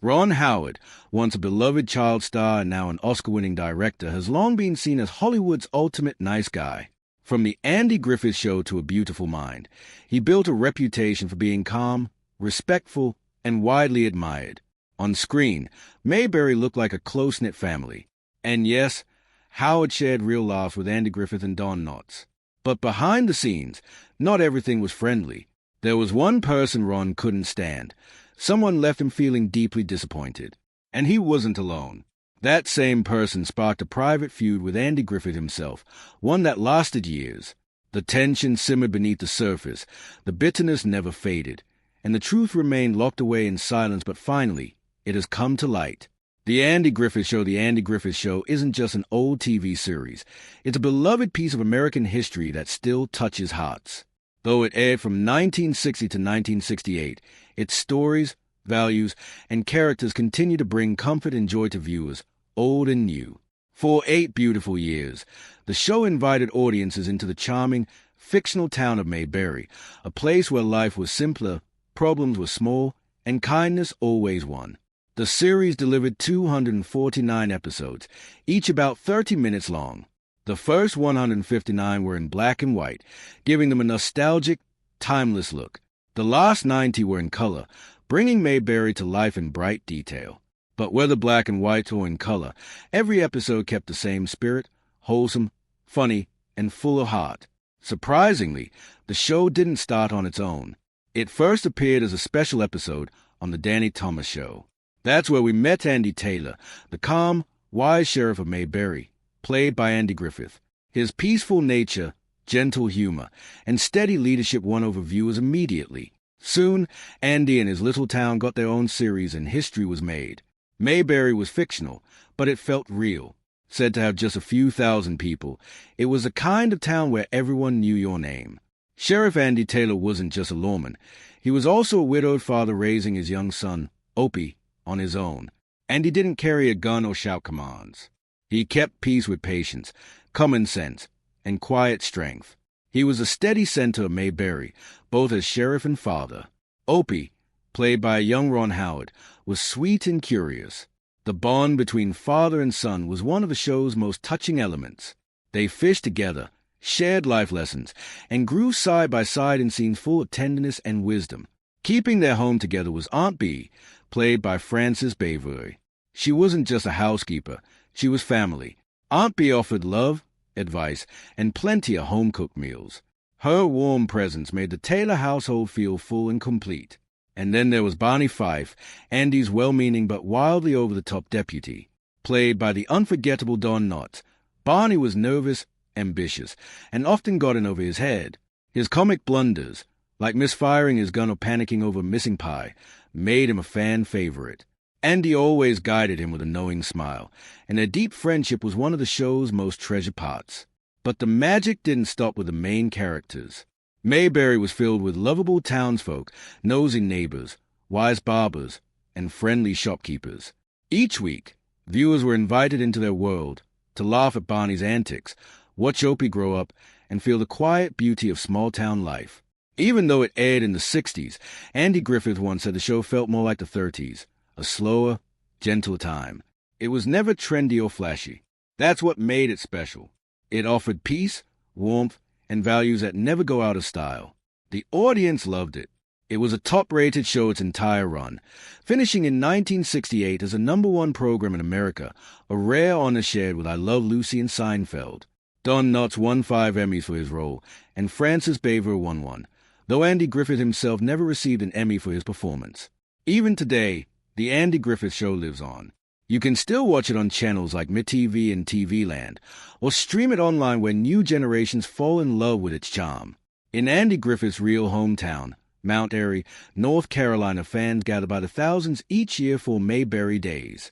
Ron Howard, once a beloved child star and now an Oscar-winning director, has long been seen as Hollywood's ultimate nice guy. From the Andy Griffith Show to A Beautiful Mind, he built a reputation for being calm, respectful, and widely admired. On screen, Mayberry looked like a close-knit family. And yes, Howard shared real laughs with Andy Griffith and Don Knotts. But behind the scenes, not everything was friendly. There was one person Ron couldn't stand. Someone left him feeling deeply disappointed. And he wasn't alone. That same person sparked a private feud with Andy Griffith himself, one that lasted years. The tension simmered beneath the surface, the bitterness never faded, and the truth remained locked away in silence, but finally, it has come to light. The Andy Griffith Show isn't just an old TV series. It's a beloved piece of American history that still touches hearts. Though it aired from 1960 to 1968, its stories, values, and characters continue to bring comfort and joy to viewers, old and new. For 8 beautiful years, the show invited audiences into the charming, fictional town of Mayberry, a place where life was simpler, problems were small, and kindness always won. The series delivered 249 episodes, each about 30 minutes long. The first 159 were in black and white, giving them a nostalgic, timeless look. The last 90 were in color, bringing Mayberry to life in bright detail. But whether black and white or in color, every episode kept the same spirit, wholesome, funny, and full of heart. Surprisingly, the show didn't start on its own. It first appeared as a special episode on The Danny Thomas Show. That's where we met Andy Taylor, the calm, wise sheriff of Mayberry, played by Andy Griffith. His peaceful nature, gentle humor, and steady leadership won over viewers immediately. Soon, Andy and his little town got their own series and history was made. Mayberry was fictional, but it felt real. Said to have just a few thousand people, it was the kind of town where everyone knew your name. Sheriff Andy Taylor wasn't just a lawman. He was also a widowed father raising his young son, Opie, on his own. And he didn't carry a gun or shout commands. He kept peace with patience, common sense, and quiet strength. He was a steady center of Mayberry, both as sheriff and father. Opie, played by a young Ron Howard, was sweet and curious. The bond between father and son was one of the show's most touching elements. They fished together, shared life lessons, and grew side by side in scenes full of tenderness and wisdom. Keeping their home together was Aunt Bee, played by Frances Mayberry. She wasn't just a housekeeper, she was family. Aunt Bee offered love, advice, and plenty of home-cooked meals. Her warm presence made the Taylor household feel full and complete. And then there was Barney Fife, Andy's well-meaning but wildly over-the-top deputy. Played by the unforgettable Don Knotts, Barney was nervous, ambitious, and often got in over his head. His comic blunders, like misfiring his gun or panicking over missing pie, made him a fan favorite. Andy always guided him with a knowing smile, and their deep friendship was one of the show's most treasured parts. But the magic didn't stop with the main characters. Mayberry was filled with lovable townsfolk, nosy neighbors, wise barbers, and friendly shopkeepers. Each week, viewers were invited into their world to laugh at Barney's antics, watch Opie grow up, and feel the quiet beauty of small-town life. Even though it aired in the 60s, Andy Griffith once said the show felt more like the 30s, a slower, gentler time. It was never trendy or flashy. That's what made it special. It offered peace, warmth, and values that never go out of style. The audience loved it. It was a top-rated show its entire run, finishing in 1968 as a #1 program in America, a rare honor shared with I Love Lucy and Seinfeld. Don Knotts won 5 Emmys for his role, and Frances Mayberry won 1, though Andy Griffith himself never received an Emmy for his performance. Even today, The Andy Griffith Show lives on. You can still watch it on channels like MTV and TV Land, or stream it online where new generations fall in love with its charm. In Andy Griffith's real hometown, Mount Airy, North Carolina, fans gather by the thousands each year for Mayberry Days.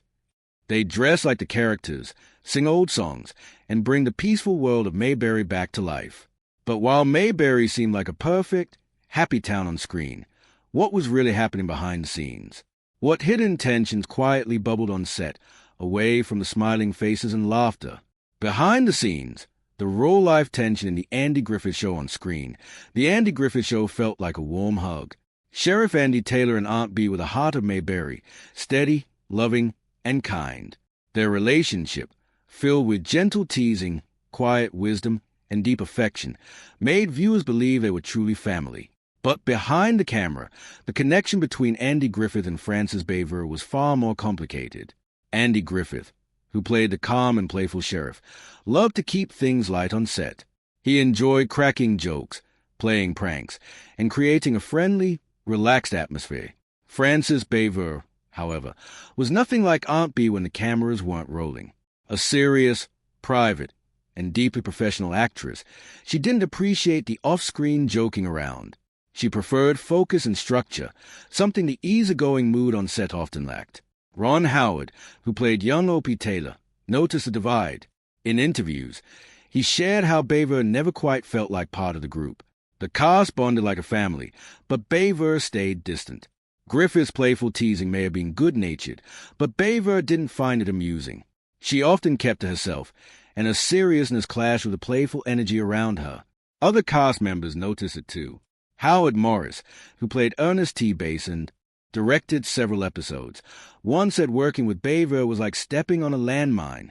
They dress like the characters, sing old songs, and bring the peaceful world of Mayberry back to life. But while Mayberry seemed like a perfect, happy town on screen, what was really happening behind the scenes? What hidden tensions quietly bubbled on set, away from the smiling faces and laughter? Behind the scenes, the raw-life tension in the Andy Griffith Show on screen. The Andy Griffith Show felt like a warm hug. Sheriff Andy Taylor and Aunt Bee were the heart of Mayberry, steady, loving, and kind. Their relationship, filled with gentle teasing, quiet wisdom, and deep affection, made viewers believe they were truly family. But behind the camera, the connection between Andy Griffith and Frances Baver was far more complicated. Andy Griffith, who played the calm and playful sheriff, loved to keep things light on set. He enjoyed cracking jokes, playing pranks, and creating a friendly, relaxed atmosphere. Frances Baver, however, was nothing like Aunt Bee when the cameras weren't rolling. A serious, private, and deeply professional actress, she didn't appreciate the off-screen joking around. She preferred focus and structure, something the easygoing mood on set often lacked. Ron Howard, who played young Opie Taylor, noticed the divide. In interviews, he shared how Baver never quite felt like part of the group. The cast bonded like a family, but Baver stayed distant. Griffith's playful teasing may have been good-natured, but Baver didn't find it amusing. She often kept to herself, and her seriousness clashed with the playful energy around her. Other cast members noticed it too. Howard Morris, who played Ernest T. Basin, directed several episodes, once said working with Baver was like stepping on a landmine.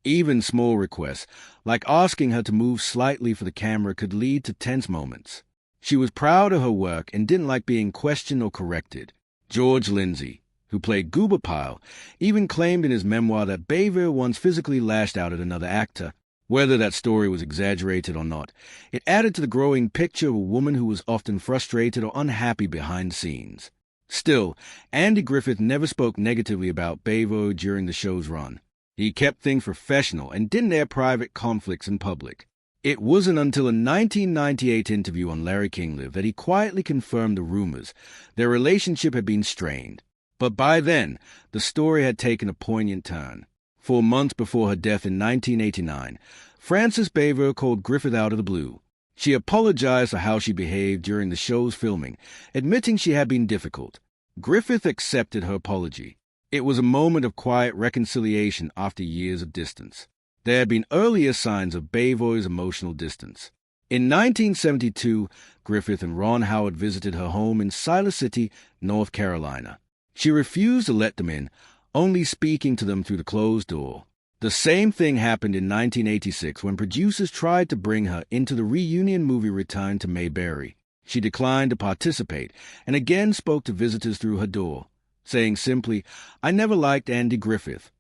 Even small requests, like asking her to move slightly for the camera, could lead to tense moments. She was proud of her work and didn't like being questioned or corrected. George Lindsay, who played Goober Pyle, even claimed in his memoir that Baver once physically lashed out at another actor. Whether that story was exaggerated or not, it added to the growing picture of a woman who was often frustrated or unhappy behind the scenes. Still, Andy Griffith never spoke negatively about Baver during the show's run. He kept things professional and didn't air private conflicts in public. It wasn't until a 1998 interview on Larry King Live that he quietly confirmed the rumors. Their relationship had been strained. But by then, the story had taken a poignant turn. 4 months before her death in 1989, Frances Baver called Griffith out of the blue. She apologized for how she behaved during the show's filming, admitting she had been difficult. Griffith accepted her apology. It was a moment of quiet reconciliation after years of distance. There had been earlier signs of Baver's emotional distance. In 1972, Griffith and Ron Howard visited her home in Siler City, North Carolina. She refused to let them in, only speaking to them through the closed door. The same thing happened in 1986 when producers tried to bring her into the reunion movie Return to Mayberry. She declined to participate and again spoke to visitors through her door, saying simply, "I never liked Andy Griffith."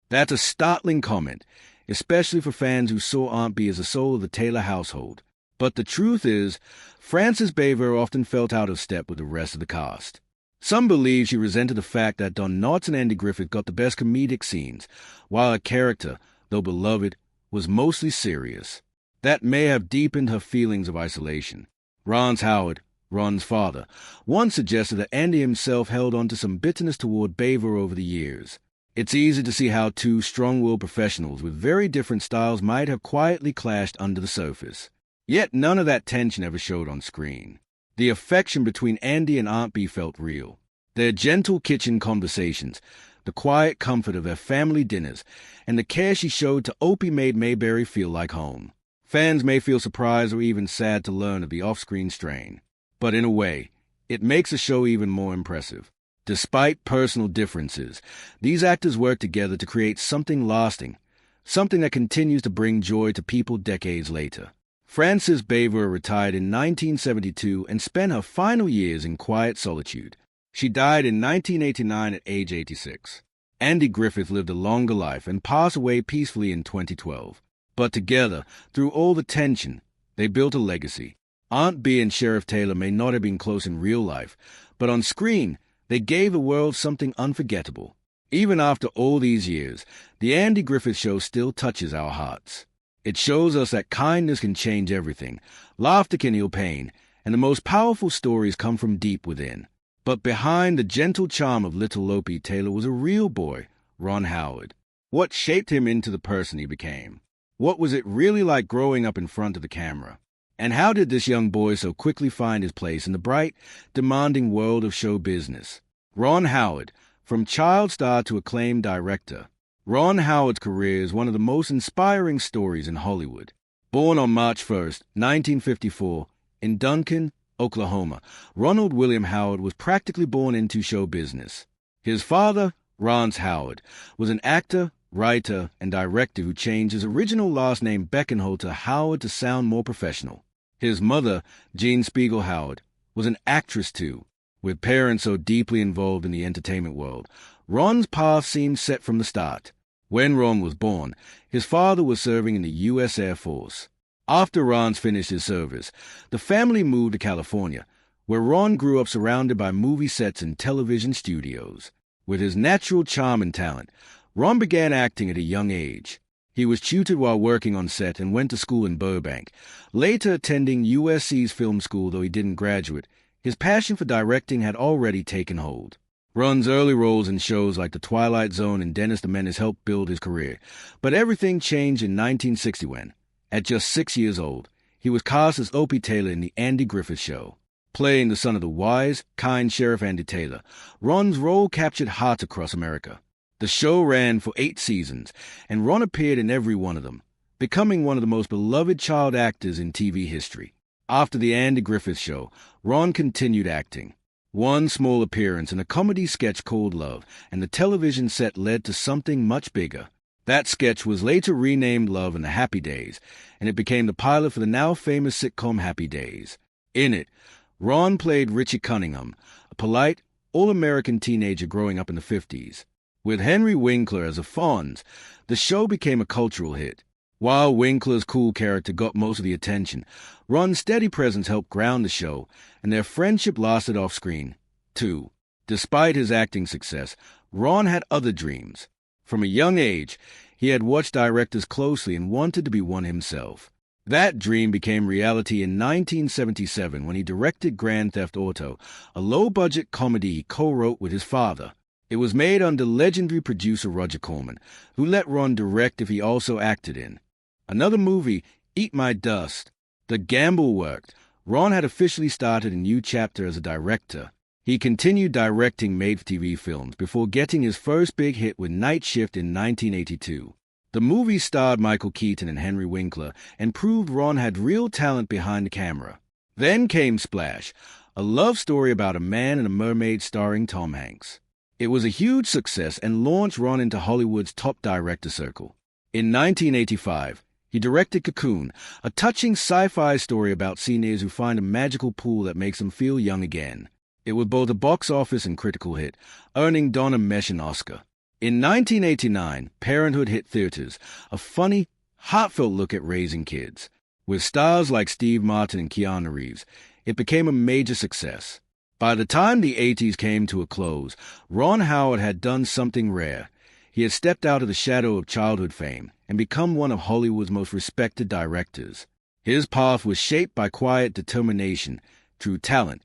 That's a startling comment, especially for fans who saw Aunt Bee as the soul of the Taylor household. But the truth is, Frances Baver often felt out of step with the rest of the cast. Some believe she resented the fact that Don Knotts and Andy Griffith got the best comedic scenes, while her character, though beloved, was mostly serious. That may have deepened her feelings of isolation. Ron's Howard, Ron's father, once suggested that Andy himself held on to some bitterness toward Baver over the years. It's easy to see how two strong-willed professionals with very different styles might have quietly clashed under the surface. Yet none of that tension ever showed on screen. The affection between Andy and Aunt Bee felt real. Their gentle kitchen conversations, the quiet comfort of their family dinners, and the care she showed to Opie made Mayberry feel like home. Fans may feel surprised or even sad to learn of the off-screen strain. But in a way, it makes the show even more impressive. Despite personal differences, these actors work together to create something lasting, something that continues to bring joy to people decades later. Frances Baver retired in 1972 and spent her final years in quiet solitude. She died in 1989 at age 86. Andy Griffith lived a longer life and passed away peacefully in 2012. But together, through all the tension, they built a legacy. Aunt Bee and Sheriff Taylor may not have been close in real life, but on screen, they gave the world something unforgettable. Even after all these years, the Andy Griffith Show still touches our hearts. It shows us that kindness can change everything, laughter can heal pain, and the most powerful stories come from deep within. But behind the gentle charm of little Opie Taylor was a real boy, Ron Howard. What shaped him into the person he became? What was it really like growing up in front of the camera? And how did this young boy so quickly find his place in the bright, demanding world of show business? Ron Howard, from child star to acclaimed director. Ron Howard's career is one of the most inspiring stories in Hollywood. Born on March 1st, 1954, in Duncan, Oklahoma, Ronald William Howard was practically born into show business. His father, Rance Howard, was an actor, writer, and director who changed his original last name Beckenhold to Howard to sound more professional. His mother, Jean Spiegel Howard, was an actress too. With parents so deeply involved in the entertainment world, Ron's path seemed set from the start. When Ron was born, his father was serving in the U.S. Air Force. After Ron finished his service, the family moved to California, where Ron grew up surrounded by movie sets and television studios. With his natural charm and talent, Ron began acting at a young age. He was tutored while working on set and went to school in Burbank, later attending USC's film school. Though he didn't graduate, his passion for directing had already taken hold. Ron's early roles in shows like The Twilight Zone and Dennis the Menace helped build his career, but everything changed in 1960 when, at just 6 years old, he was cast as Opie Taylor in The Andy Griffith Show. Playing the son of the wise, kind Sheriff Andy Taylor, Ron's role captured hearts across America. The show ran for 8 seasons, and Ron appeared in every one of them, becoming one of the most beloved child actors in TV history. After The Andy Griffith Show, Ron continued acting. One small appearance in a comedy sketch called Love, and the television set led to something much bigger. That sketch was later renamed Love and the Happy Days, and it became the pilot for the now famous sitcom Happy Days. In it, Ron played Richie Cunningham, a polite, all-American teenager growing up in the 50s. With Henry Winkler as a Fonz, the show became a cultural hit. While Winkler's cool character got most of the attention, Ron's steady presence helped ground the show, and their friendship lasted off-screen, too. Despite his acting success, Ron had other dreams. From a young age, he had watched directors closely and wanted to be one himself. That dream became reality in 1977 when he directed Grand Theft Auto, a low-budget comedy he co-wrote with his father. It was made under legendary producer Roger Corman, who let Ron direct if he also acted in. Another movie, Eat My Dust. The gamble worked. Ron had officially started a new chapter as a director. He continued directing made-for-TV films before getting his first big hit with Night Shift in 1982. The movie starred Michael Keaton and Henry Winkler and proved Ron had real talent behind the camera. Then came Splash, a love story about a man and a mermaid starring Tom Hanks. It was a huge success and launched Ron into Hollywood's top director circle. In 1985, he directed Cocoon, a touching sci-fi story about seniors who find a magical pool that makes them feel young again. It was both a box office and critical hit, earning Donna Mesh an Oscar. In 1989, Parenthood hit theaters, a funny, heartfelt look at raising kids. With stars like Steve Martin and Keanu Reeves, it became a major success. By the time the 80s came to a close, Ron Howard had done something rare. He had stepped out of the shadow of childhood fame and become one of Hollywood's most respected directors. His path was shaped by quiet determination, true talent,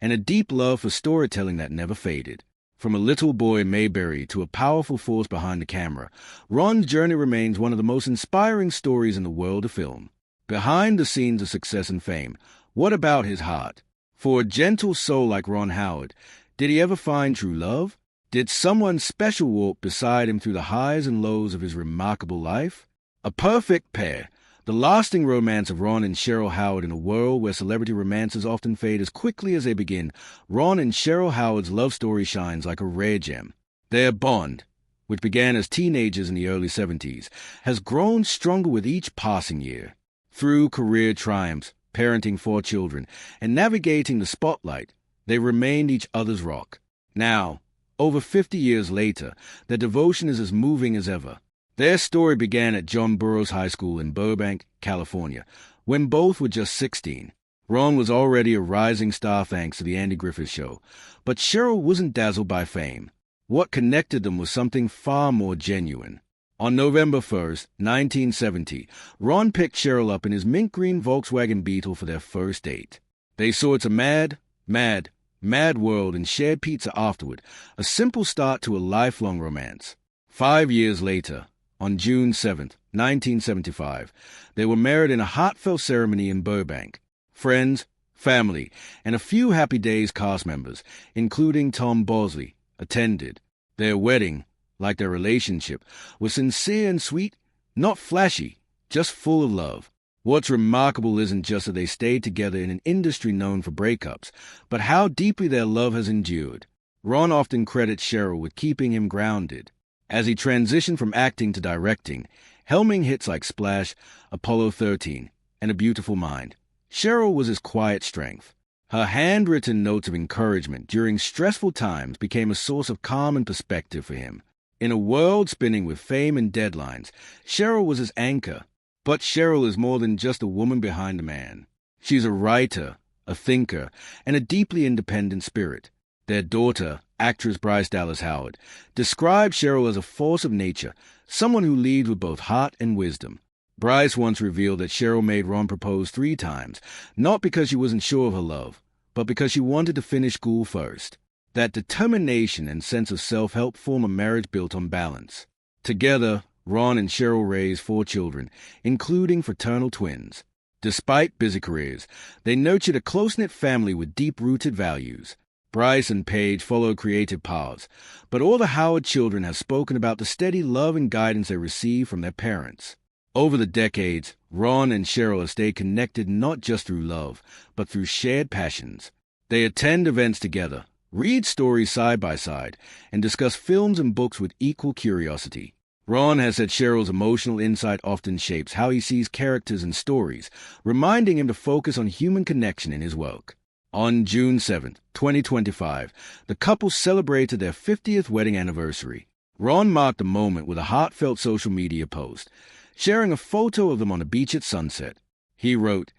and a deep love for storytelling that never faded. From a little boy Mayberry to a powerful force behind the camera, Ron's journey remains one of the most inspiring stories in the world of film. Behind the scenes of success and fame, what about his heart? For a gentle soul like Ron Howard, did he ever find true love? Did someone special walk beside him through the highs and lows of his remarkable life? A perfect pair. The lasting romance of Ron and Cheryl Howard in a world where celebrity romances often fade as quickly as they begin, Ron and Cheryl Howard's love story shines like a rare gem. Their bond, which began as teenagers in the early 70s, has grown stronger with each passing year. Through career triumphs, parenting 4 children, and navigating the spotlight, they remained each other's rock. Now, over 50 years later, their devotion is as moving as ever. Their story began at John Burroughs High School in Burbank, California, when both were just 16. Ron was already a rising star thanks to The Andy Griffith Show, but Cheryl wasn't dazzled by fame. What connected them was something far more genuine. On November 1st, 1970, Ron picked Cheryl up in his mint green Volkswagen Beetle for their first date. They saw It's a Mad, Mad, Mad World and shared pizza afterward, a simple start to a lifelong romance. 5 years later, on June 7th, 1975, they were married in a heartfelt ceremony in Burbank. Friends, family, and a few Happy Days cast members, including Tom Bosley, attended. Their wedding, like their relationship, was sincere and sweet, not flashy, just full of love. What's remarkable isn't just that they stayed together in an industry known for breakups, but how deeply their love has endured. Ron often credits Cheryl with keeping him grounded. As he transitioned from acting to directing, helming hits like Splash, Apollo 13, and A Beautiful Mind, Cheryl was his quiet strength. Her handwritten notes of encouragement during stressful times became a source of calm and perspective for him. In a world spinning with fame and deadlines, Cheryl was his anchor. But Cheryl is more than just a woman behind a man. She's a writer, a thinker, and a deeply independent spirit. Their daughter, actress Bryce Dallas Howard, described Cheryl as a force of nature, someone who leads with both heart and wisdom. Bryce once revealed that Cheryl made Ron propose 3 times, not because she wasn't sure of her love, but because she wanted to finish school first. That determination and sense of self helped form a marriage built on balance. Together, Ron and Cheryl raised 4 children, including fraternal twins. Despite busy careers, they nurtured a close-knit family with deep-rooted values. Bryce and Paige followed creative paths, but all the Howard children have spoken about the steady love and guidance they receive from their parents. Over the decades, Ron and Cheryl have stayed connected not just through love, but through shared passions. They attend events together, read stories side by side, and discuss films and books with equal curiosity. Ron has said Cheryl's emotional insight often shapes how he sees characters and stories, reminding him to focus on human connection in his work. On June 7, 2025, the couple celebrated their 50th wedding anniversary. Ron marked the moment with a heartfelt social media post, sharing a photo of them on a beach at sunset. He wrote,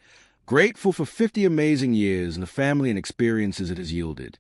"Grateful for 50 amazing years and the family and experiences it has yielded.